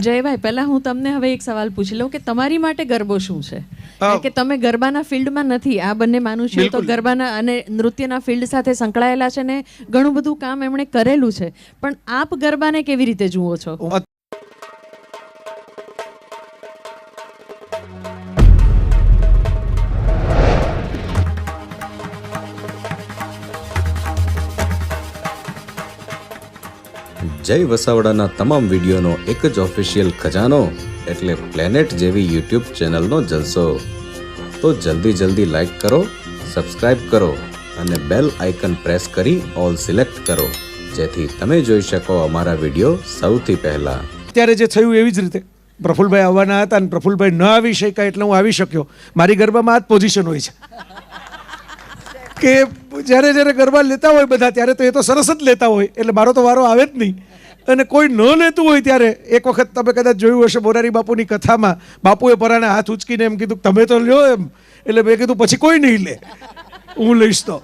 જયભાઈ, પહેલા હું તમને હવે એક સવાલ પૂછી લઉં કે તમારી માટે ગરબો શું છે? કારણ કે તમે ગરબાના ફિલ્ડમાં નથી, આ બંને માનુષીઓ તો ગરબાના અને નૃત્યના ફિલ્ડ સાથે સંકળાયેલા છે ને ઘણું બધું કામ એમણે કરેલું છે, પણ આપ ગરબાને કેવી રીતે જુઓ છો? જય વસાવડાના તમામ વિડીયોનો એક જ ઓફિશિયલ ખજાનો એટલે પ્લેનેટ જેવી યુટ્યુબ ચેનલનો જલસો. તો જલ્દી લાઈક કરો, સબસ્ક્રાઇબ કરો અને બેલ આઇકન પ્રેસ કરી ઓલ સિલેક્ટ કરો, જેથી તમે જોઈ શકો અમારા વિડીયો સૌથી પહેલા. અત્યારે જે થયું એવી જ રીતે પ્રફુલભાઈ આવવાના હતા અને પ્રફુલભાઈ ન આવી શક્યા એટલે હું આવી શક્યો. મારી ગરબામાં આ જ પોઝિશન હોય છે કે જ્યારે ગરબા લેતા હોય બધા ત્યારે તો એ તો સરસ જ લેતા હોય, એટલે મારો તો વારો આવે જ નહીં. અને કોઈ ન લેતું હોય ત્યારે એક વખત તમે કદાચ જોયું હશે મોરારી બાપુની કથામાં, બાપુએ પરાને હાથ ઉચકીને એમ કીધું તમે તો લ્યો એમ, એટલે મેં કીધું પછી કોઈ નહીં લે, હું લઈશ તો.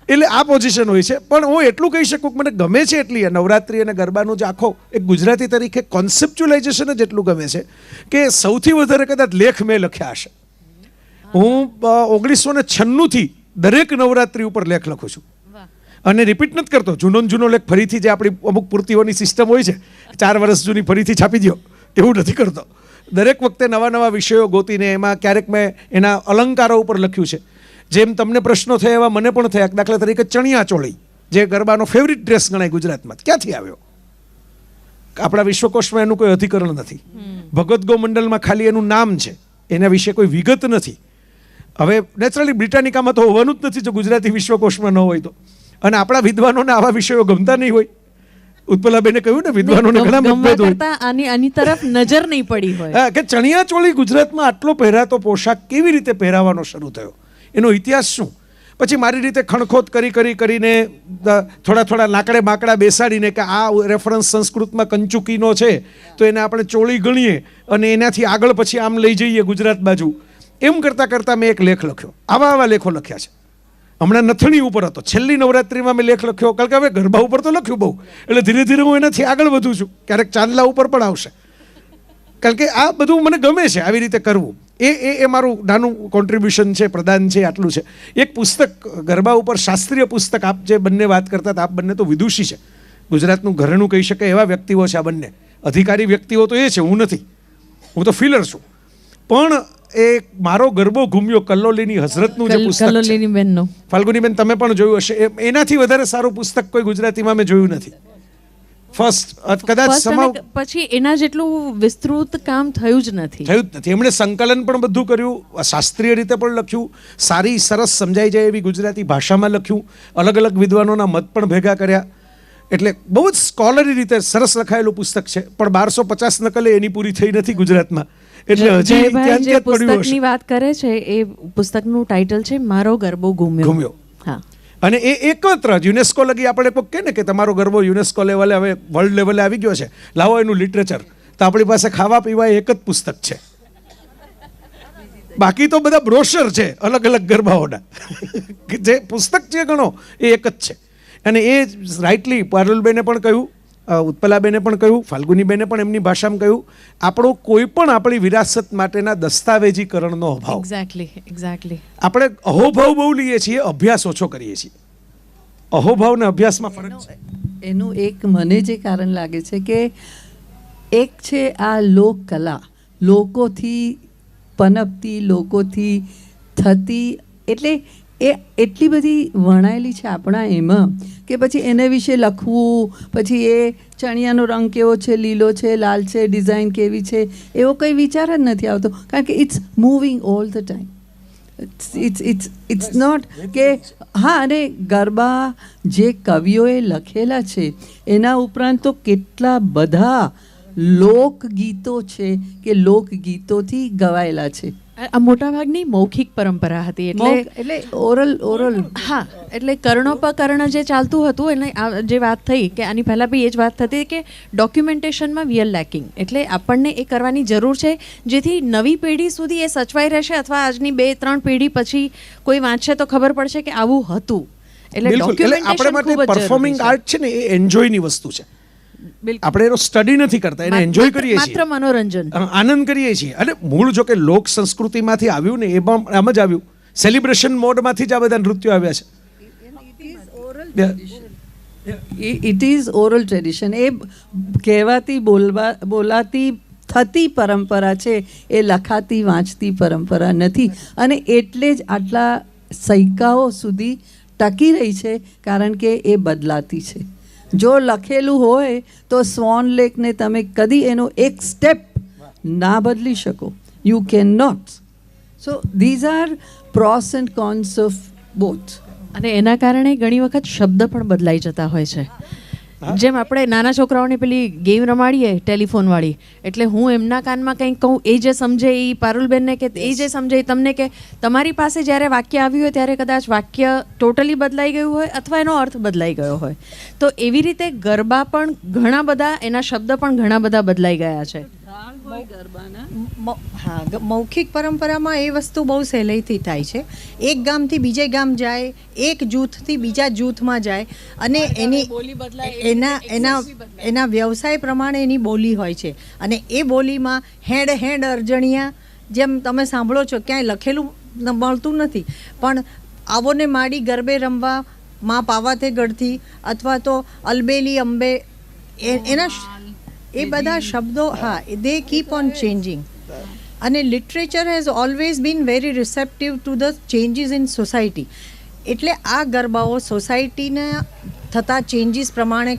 એટલે આ પોઝિશન હોય છે. પણ હું એટલું કહી શકું કે મને ગમે છે એટલી નવરાત્રિ અને ગરબાનું જે આખો એક ગુજરાતી તરીકે કોન્સેપ્ચ્યુલાઇઝેશન જ એટલું ગમે છે કે સૌથી વધારે કદાચ લેખ મેં લખ્યા હશે. હું 1996થી દરેક નવરાત્રિ ઉપર લેખ લખું છું અને રિપીટ નથી કરતો. જૂનો લેખ ફરીથી જે આપણી અમુક પૂર્તિઓની સિસ્ટમ હોય છે, 4 વર્ષ જૂની ફરીથી છાપી દો, એવું નથી કરતો. દરેક વખતે નવા વિષયો ગોતીને એમાં ક્યારેક મેં એના અલંકારો ઉપર લખ્યું છે. જેમ તમને પ્રશ્નો થયા એવા મને પણ થયા. દાખલા તરીકે ચણિયા ચોળી જે ગરબાનો ફેવરિટ ડ્રેસ ગણાય ગુજરાતમાં, ક્યાંથી આવ્યો? આપણા વિશ્વકોશમાં એનું કોઈ અધિકરણ નથી. ભગત ગો મંડલમાં ખાલી એનું નામ છે, એના વિશે કોઈ વિગત નથી. હવે નેચરલી બ્રિટાનિકામાં તો હોવાનું જ નથી જો ગુજરાતી વિશ્વકોશમાં ન હોય તો. અને આપણા વિદ્વાનોને આવા વિષયો ગમતા નહીં હોય. ઉત્પલાબેને કહ્યું ને, વિદ્વાનોને ઘણા મતભેદ હોય, આની તરફ નજર નહીં પડી હોય કે ચણિયા ચોળી ગુજરાતમાં આટલો પહેરાતો પોશાક કેવી રીતે પહેરાવાનો શરૂ થયો, એનો ઇતિહાસ શું. પછી મારી રીતે ખણખોદ કરીને થોડા નાકડે બાકડા બેસાડીને કે આ રેફરન્સ સંસ્કૃતમાં કંચુકીનો છે તો એને આપણે ચોળી ગણીએ અને એનાથી આગળ પછી આમ લઈ જઈએ ગુજરાત બાજુ. એમ કરતાં મેં એક લેખ લખ્યો. આવા લેખો લખ્યા છે. હમણાં નથણી ઉપર હતો, છેલ્લી નવરાત્રિમાં મેં લેખ લખ્યો, કારણ કે હવે ગરબા ઉપર તો લખ્યું બહુ, એટલે ધીરે હું એનાથી આગળ વધું છું. ક્યારેક ચાંદલા ઉપર પણ આવશે, કારણ કે આ બધું મને ગમે છે આવી રીતે કરવું. એ મારું નાનું કોન્ટ્રીબ્યુશન છે, પ્રદાન છે, આટલું છે. એક પુસ્તક ગરબા ઉપર, શાસ્ત્રીય પુસ્તક, આપ જે બંને વાત કરતા હતા, આપ બંને તો વિદુષી છે, ગુજરાતનું ઘરેણું કહી શકાય એવા વ્યક્તિઓ છે આ બંને. અધિકારી વ્યક્તિઓ તો એ છે, હું નથી, હું તો ફીલર છું. પણ એ મારો ગરબો ઘૂમ્યો કલ્લોલીની હઝરતનું જે પુસ્તક છે, ફાલ્ગુનીબેન તમે પણ જોયું હશે, એનાથી વધારે સારું પુસ્તક કોઈ ગુજરાતીમાં મેં જોયું નથી. કદાચ પછી એના જેટલું વિસ્તૃત કામ થયું જ નથી. એમણે સંકલન પણ બધું કર્યું, શાસ્ત્રીય રીતે પણ લખ્યું, સારી સરસ સમજાઈ જાય એવી ગુજરાતી ભાષામાં લખ્યું, અલગ વિદ્વાનોના મત પણ ભેગા કર્યા. એટલે બહુ જ સ્કોલરી રીતે સરસ લખાયેલું પુસ્તક છે. પણ 1250 નકલે એની પૂરી થઈ નથી ગુજરાતમાં, એટલે હજી જે પુસ્તકની વાત કરે છે એ પુસ્તકનું ટાઇટલ છે મારો ગરબો ઘૂમ્યો. હા, અને એ એકત્ર યુનેસ્કો લગી આપણે કોઈ કહે ને કે તમારો ગરબો યુનેસ્કો લેવલે હવે વર્લ્ડ લેવલે આવી ગયો છે, લાવો એનું લિટરેચર. તો આપણી પાસે ખાવા પીવા એક જ પુસ્તક છે, બાકી તો બધા બ્રોશર છે અલગ ગરબાઓના. જે પુસ્તક છે ગણો એ એક જ છે. અને એ રાઇટલી પારુલબેને પણ કહ્યું, ઉત્પલાબેને પણ કહ્યું, ફાલ્ગુનીબેને પણ એમની ભાષામાં કહ્યું, આપણો કોઈ પણ આપણી વિરાસત માટેના દસ્તાવેજીકરણનો અભાવ. એક્ઝેક્ટલી. આપણે અહોભાવ બહુ લઈએ છીએ, અભ્યાસ ઓછો કરીએ છીએ. અહોભાવ ને અભ્યાસમાં ફરક છે. એનું એક મને જે કારણ લાગે છે કે એક છે આ લોક કલા, લોકોથી પનપતી, લોકોથી થતી, એટલે એ એટલી બધી વણાયેલી છે આપણા એમાં કે પછી એને વિશે લખવું, પછી એ ચણિયાનો રંગ કેવો છે, લીલો છે, લાલ છે, ડિઝાઇન કેવી છે, એવો કંઈ વિચાર જ નથી આવતો, કારણ કે it's moving all the time. It's not કે હા. અને ગરબા જે કવિઓએ લખેલા છે એના ઉપરાંત તો કેટલા બધા લોકગીતો છે કે લોકગીતોથી ગવાયેલા છે. આ મોટાભાગની મૌખિક પરંપરા હતી, એટલે ઓરલ. હા, એટલે કર્ણોપકર્ણ જે ચાલતું હતું, એટલે જે વાત થઈ કે આની પહેલાં બી એ જ વાત થતી કે ડોક્યુમેન્ટેશનમાં વી આર લેકિંગ. એટલે આપણને એ કરવાની જરૂર છે જેથી નવી પેઢી સુધી એ સચવાઈ રહેશે, અથવા આજની 2-3 પેઢી પછી કોઈ વાંચશે તો ખબર પડશે કે આવું હતું. એટલે આપણે માટે પરફોર્મિંગ આર્ટ છે ને એ એન્જોયની વસ્તુ છે. બિલકુલ. આપણે એનો સ્ટડી નથી કરતા, એને એન્જોય કરીએ છીએ, માત્ર મનોરંજન. આનંદ કરીએ છીએ. અને મૂળ જો કે લોક સંસ્કૃતિમાંથી આવ્યું ને એમાં આમ જ આવ્યું, સેલિબ્રેશન મોડમાંથી જ આ બધા નૃત્યો આવ્યા છે. It is oral tradition. એ કહેવાતી બોલાતી થતી પરંપરા છે, એ લખાતી વાંચતી પરંપરા નથી. અને એટલે જ આટલા સૈકાઓ સુધી ટકી રહી છે, કારણ કે એ બદલાતી છે. જો લખેલું હોય તો સ્વોન લેકને તમે કદી એનો એક સ્ટેપ ના બદલી શકો. You can not. So these are pros and cons of both. અને એના કારણે ઘણી વખત શબ્દ પણ બદલાઈ જતા હોય છે. જેમ આપણે નાના છોકરાઓને પેલી ગેમ રમાડીએ ટેલિફોન વાળી, એટલે હું એમના કાનમાં કંઈક કહું, એ જે સમજે એ પારુલબેનને કે એ જે સમજે એ તમને કે તમારી પાસે જ્યારે વાક્ય આવ્યું હોય ત્યારે કદાચ વાક્ય ટોટલી બદલાઈ ગયું હોય અથવા એનો અર્થ બદલાઈ ગયો હોય. તો એવી રીતે ગરબા પણ ઘણા બધા, એના શબ્દ પણ ઘણા બધા બદલાઈ ગયા છે. હા, મૌખિક પરંપરામાં એ વસ્તુ બહુ સહેલાઈથી થાય છે. એક ગામથી બીજે ગામ જાય, એક જૂથથી બીજા જૂથમાં જાય, અને એના વ્યવસાય પ્રમાણે એની બોલી હોય છે. અને એ બોલીમાં હેડ અર્જણિયા જેમ તમે સાંભળો છો, ક્યાંય લખેલું મળતું નથી, પણ આવો ને માડી ગરબે રમવા, માં પાવાતે ગઢથી, અથવા તો અલબેલી અંબે, એના એ બધા શબ્દો, હા, દે કીપ ઓન ચેન્જિંગ. અને literature has always been very receptive to the changes in society. એટલે આ ગરબાઓ સોસાયટીના થતા ચેન્જીસ પ્રમાણે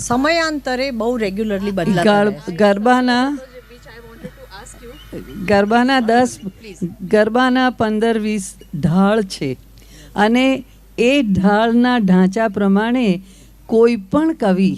સમયાંતરે બહુ રેગ્યુલરલી બદલાતા રહે છે. ગરબાના 15-20 ઢાળ છે, અને એ ઢાળના ઢાંચા પ્રમાણે કોઈ પણ કવિ,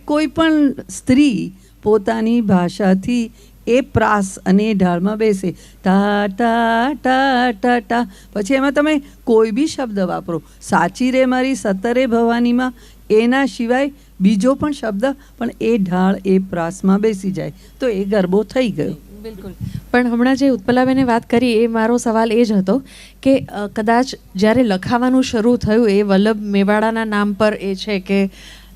કોઈ પણ સ્ત્રી પોતાની ભાષાથી એ પ્રાસ અને એ ઢાળમાં બેસે, ટા ટા ટા ટા ટા. પછી એમાં તમે કોઈ બી શબ્દ વાપરો, સાચી રે મારી સતરે ભવાનીમાં, એના સિવાય બીજો પણ શબ્દ, પણ એ ઢાળ એ પ્રાસમાં બેસી જાય તો એ ગરબો થઈ ગયો. બિલકુલ. પણ હમણાં જે ઉત્પલાબેને વાત કરી, એ મારો સવાલ એ જ હતો કે કદાચ જ્યારે લખાવાનું શરૂ થયું, એ વલ્લભ મેવાડાના નામ પર એ છે કે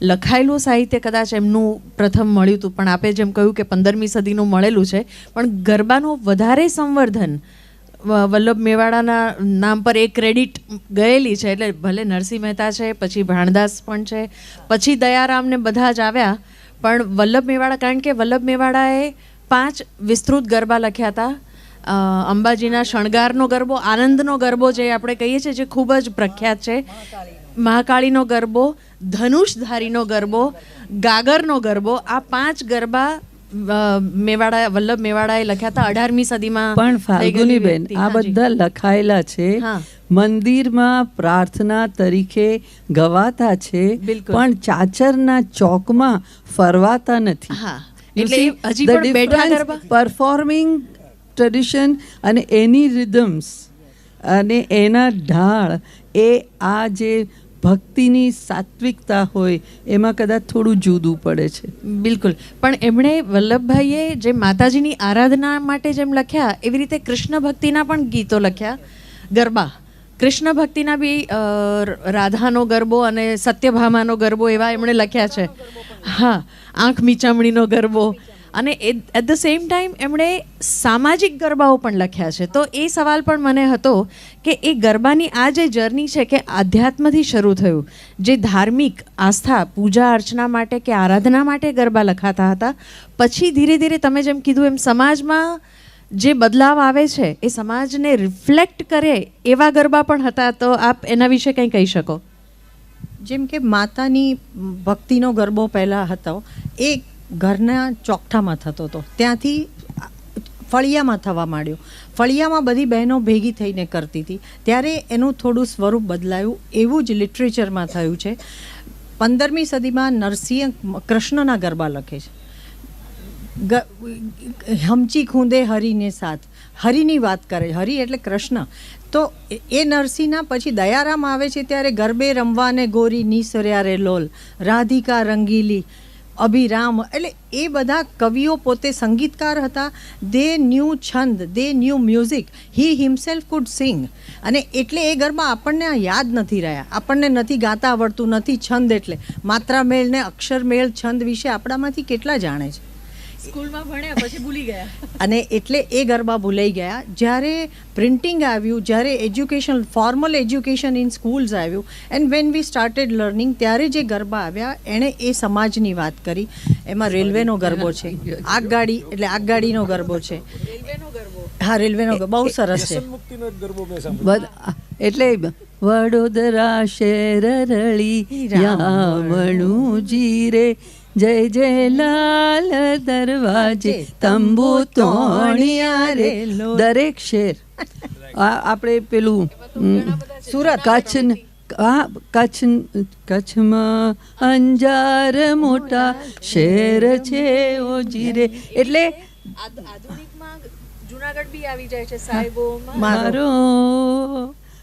લખાયેલું સાહિત્ય કદાચ એમનું પ્રથમ મળ્યું હતું, પણ આપે જેમ કહ્યું કે 15મી સદીનું મળેલું છે, પણ ગરબાનું વધારે સંવર્ધન વલ્લભ મેવાડાના નામ પર એક ક્રેડિટ ગયેલી છે. એટલે ભલે નરસિંહ મહેતા છે, પછી ભાણદાસ પણ છે, પછી દયારામને બધા જ આવ્યા, પણ વલ્લભ મેવાડા, કારણ કે વલ્લભ મેવાડાએ 5 વિસ્તૃત ગરબા લખ્યા હતા. અંબાજીના શણગારનો ગરબો, આનંદનો ગરબો જે આપણે કહીએ છીએ, જે ખૂબ જ પ્રખ્યાત છે, મહાકાળીનો ગરબો, ધનુષધારીનો ગરબો, ગાગરનો ગરબો, આ 5 ગરબા વલ્લભ મેવાડાએ લખ્યા હતા 18મી સદીમાં. પણ ફાલ્ગુનીબેન, આ બધા લખાયેલા છે, મંદિરમાં પ્રાર્થના તરીકે ગવાતા છે, પણ ચાચરના ચોકમાં ફરવાતા નથી. એટલે હજી પણ બેઠા ગરબા, પરફોર્મિંગ ટ્રેડિશન અને એની રિધમ્સ અને એના ઢાળ, એ આ જે ભક્તિની સાત્વિકતા હોય એમાં કદાચ થોડું જુદું પડે છે. બિલકુલ. પણ એમણે વલ્લભભાઈએ જે માતાજીની આરાધના માટે જેમ લખ્યા, એવી રીતે કૃષ્ણ ભક્તિના પણ ગીતો લખ્યા, ગરબા. કૃષ્ણ ભક્તિના બી રાધાનો ગરબો અને સત્યભામાનો ગરબો એવા એમણે લખ્યા છે. હા, આંખ મીચામણીનો ગરબો. અને એટ ધ સેમ ટાઈમ એમણે સામાજિક ગરબાઓ પણ લખ્યા છે. તો એ સવાલ પણ મને હતો કે એ ગરબાની આ જે જર્ની છે કે આધ્યાત્મથી શરૂ થયું, જે ધાર્મિક આસ્થા, પૂજા અર્ચના માટે કે આરાધના માટે ગરબા લખાતા હતા, પછી ધીરે ધીરે તમે જેમ કીધું એમ સમાજમાં જે બદલાવ આવે છે એ સમાજને રિફ્લેક્ટ કરે એવા ગરબા પણ હતા. તો આપ એના વિશે કંઈ કહી શકો? જેમ કે માતાની ભક્તિનો ગરબો પહેલાં હતો, એ ઘરના ચોકઠામાં થતો હતો, ત્યાંથી ફળિયામાં થવા માંડ્યો. ફળિયામાં બધી બહેનો ભેગી થઈને કરતી હતી, ત્યારે એનું થોડું સ્વરૂપ બદલાયું. એવું જ લિટરેચરમાં થયું છે. 15મી સદીમાં નરસિંહ કૃષ્ણના ગરબા લખે છે, હમચી ખૂંદે હરિને સાથ, હરિની વાત કરે, હરિ એટલે કૃષ્ણ. તો એ નરસિંહના પછી દયારામ આવે છે, ત્યારે ગરબે રમવાને ગોરી નિસર્યા રે લોલ, રાધિકા રંગીલી, અભિરામ, એટલે એ બધા કવિઓ પોતે સંગીતકાર હતા. દે ન્યૂ છંદ, દે new music, he himself could sing. અને એટલે એ ગરબા આપણને યાદ નથી રહ્યા, આપણને નથી ગાતા આવડતું, નથી છંદ, એટલે માત્રા મેળ ને અક્ષર મેળ છંદ વિશે આપણામાંથી કેટલા જાણે છે. સ્કૂલમાં ભણ્યા પછી ભૂલી ગયા. અને એટલે એ ગરબા ભૂલાઈ ગયા. જ્યારે પ્રિન્ટિંગ આવ્યું, જ્યારે education, formal education in schools આવ્યું, and when we started learning, ત્યારે જે ગરબા આવ્યા એણે એ સમાજની વાત કરી. એમાં રેલવેનો ગરબો છે, આગગાડી એટલે આગગાડીનો ગરબો છે, હા રેલવેનો બહુ સરસ છે. એટલે વડોદરા શહેર રળી યામણું જીરે, જય જય લાલ દરવાજે તંબુ તોણિયા રે. દરેક શેર આપણે પેલું સુરત, કચ્છમાં અંજાર મોટા શેર છે ઓ જીરે. એટલે આધુનિકમાં જુનાગઢ બી આવી જાય છે, સાહેબો મારો.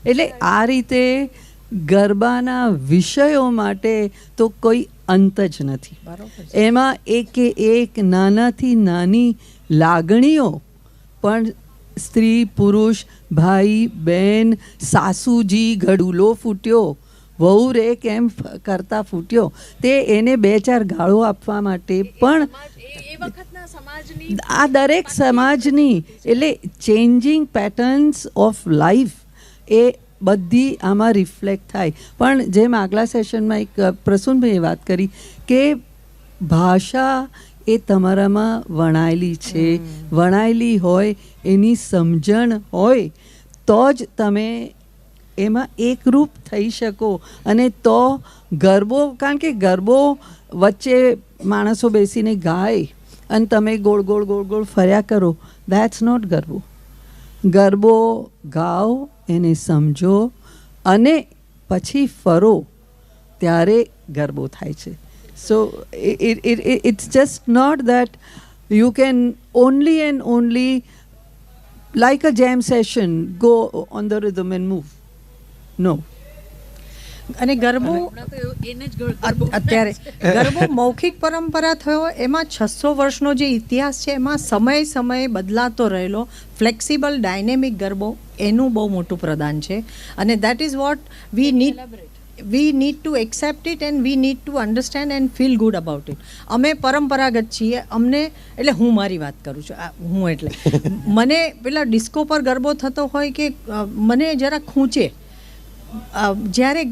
એટલે આ રીતે ગરબાના વિષયો માટે તો કોઈ અંત જ નથી. એમાં એકે એક નાનાથી નાની લાગણીઓ પણ સ્ત્રી પુરુષ ભાઈ બહેન સાસુજી ઘડુલો ફૂટ્યો વહુ રે કેમ કરતા ફૂટ્યો તે એને બે ચાર ગાળો આપવા માટે પણ આ દરેક સમાજની એટલે ચેન્જિંગ પેટર્ન્સ ઓફ લાઈફ એ બધી આમાં રિફ્લેક્ટ થાય. પણ જેમ આગલા સેશનમાં એક પ્રસૂનભાઈએ વાત કરી કે ભાષા એ તમારામાં વણાયેલી છે, વણાયેલી હોય એની સમજણ હોય તો જ તમે એમાં એકરૂપ થઈ શકો. અને તો ગરબો, કારણ કે ગરબો વચ્ચે માણસો બેસીને ગાય અને તમે ગોળ ગોળ ગોળ ગોળ ફર્યા કરો, દેટ્સ નોટ ગરબો. ગરબો ગાઓ, એને સમજો અને પછી ફરો, ત્યારે ગરબો થાય છે. So it's just not that you can only and only like a jam session go on the rhythm and move. No. અને ગરબો અત્યારે ગરબો મૌખિક પરંપરા થયો, એમાં 600 વર્ષનો જે ઇતિહાસ છે એમાં સમય સમયે બદલાતો રહેલો ફ્લેક્સિબલ ડાયનેમિક ગરબો એનું બહુ મોટું પ્રદાન છે. અને that is what we need to accept it and we need to understand and feel good about it. અમે પરંપરાગત છીએ, અમને એટલે હું મારી વાત કરું છું, હું એટલે મને પેલા ડિસ્કો પર ગરબો થતો હોય કે મને જરા ખૂંચે જ્યારે,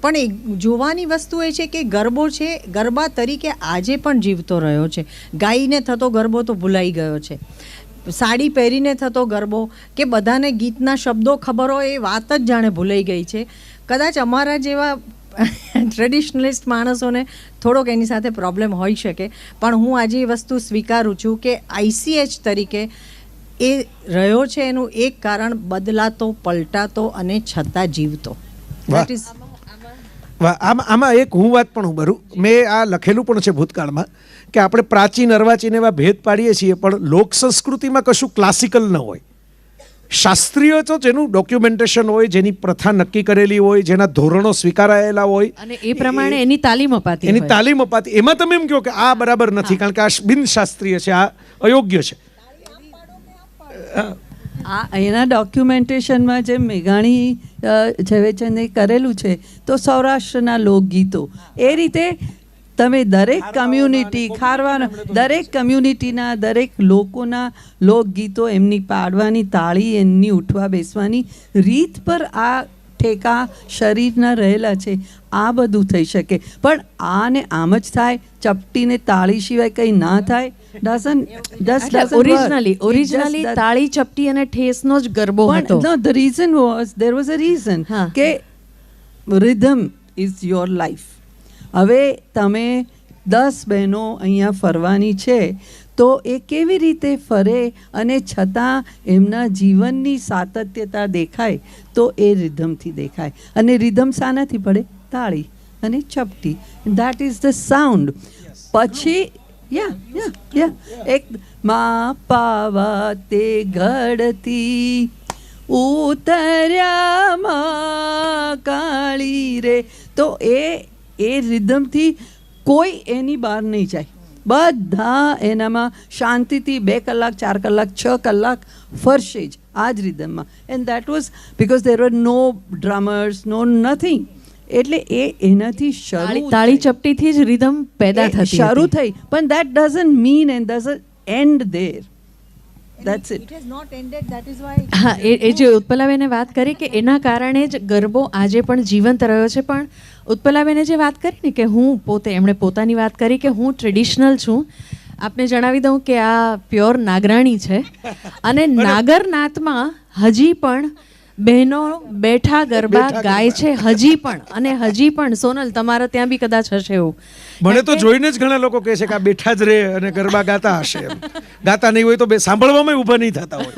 પણ એ જોવાની વસ્તુ એ છે કે ગરબો છે, ગરબા તરીકે આજે પણ જીવતો રહ્યો છે. ગાઈને થતો ગરબો તો ભૂલાઈ ગયો છે, સાડી પહેરીને થતો ગરબો કે બધાને ગીતના શબ્દો ખબર હોય એ વાત જ જાણે ભૂલાઈ ગઈ છે. કદાચ અમારા જેવા ટ્રેડિશનલિસ્ટ માણસોને થોડોક એની સાથે પ્રોબ્લેમ હોઈ શકે, પણ હું આજે એ વસ્તુ સ્વીકારું છું કે ICH તરીકે એ રહ્યો છે. એનું એક કારણ બદલાતો, પલટાતો અને છતાં જીવતો. આમાં એક હું વાત પણ ઉભરું, મેં આ લખેલું પણ છે ભૂતકાળમાં કે આપણે પ્રાચીન અર્વાચીન એવા ભેદ પાડીએ છીએ, પણ લોક સંસ્કૃતિમાં કશું ક્લાસિકલ ન હોય. શાસ્ત્રીય તો જેનું ડોક્યુમેન્ટેશન હોય, જેની પ્રથા નક્કી કરેલી હોય, જેના ધોરણો સ્વીકારાયેલા હોય અને એ પ્રમાણે એની તાલીમ અપાતી, એમાં તમે એમ કહો કે આ બરાબર નથી કારણ કે આ બિનશાસ્ત્રીય છે, આ અયોગ્ય છે. આ એના ડોક્યુમેન્ટેશનમાં જેમ મેઘાણી ઝવેરચંદે કરેલું છે તો સૌરાષ્ટ્રના લોકગીતો એ રીતે તમે દરેક કમ્યુનિટી ખારવાના દરેક કમ્યુનિટીના દરેક લોકોના લોકગીતો એમની પાડવાની તાળી, એમની ઉઠવા બેસવાની રીત પર આ ઠેકા શરીરના રહેલા છે. આ બધું થઈ શકે, પણ આને આમ જ થાય, ચપટીને તાળી સિવાય કંઈ ના થાય. ઓરિજિનલી તાળી ચપટી અને ઠેસનો જ ગરબો હતો. No, the reason was, there was a reason કે rhythm is your life. હવે તમે 10 બહેનો અહીંયા ફરવાની છે તો એ કેવી રીતે ફરે અને છતાં એમના જીવનની સાતત્યતા દેખાય તો એ રિધમથી દેખાય. અને રિધમ શાનાથી પડે? તાળી અને ચપટી. That is the sound. પછી એક મા પાવા તે ઘડતી ઉતર્યા કાળી રે, તો એ રિધમથી કોઈ એની બહાર નહીં જાય, બધા એનામાં શાંતિથી 2 કલાક 4 કલાક 6 કલાક ફરશે જ આ જ રિધમમાં. And that was because there were no drummers, no nothing. એટલે એનાથી તાળી ચપટીથી જ રિધમ પેદા થતી શરૂ હતી. થઈ, પણ that doesn't mean and doesn't and there. That's it. It has not ended, that is why. હા, એ જે ઉત્પલાબેને વાત કરી કે એના કારણે જ ગરબો આજે પણ જીવંત રહ્યો છે. પણ ઉત્પલાબેને જે વાત કરી ને કે હું પોતે, એમણે પોતાની વાત કરી કે હું ટ્રેડિશનલ છું. આપને જણાવી દઉં કે આ પ્યોર નાગરાણી છે અને નાગર નાતમાં હજી પણ બહેનો બેઠા ગરબા ગાય છે હજી પણ. અને હજી પણ સોનલ તમારા ત્યાં બી કદાચ હશે એવું. મને તો જોઈને જ ઘણા લોકો કહે છે કે આ બેઠા જ રહે અને ગરબા ગાતા હશે એમ. ગાતા નહીં હોય તો સાંભળવામાં ઊભા નહીં થતા હોય.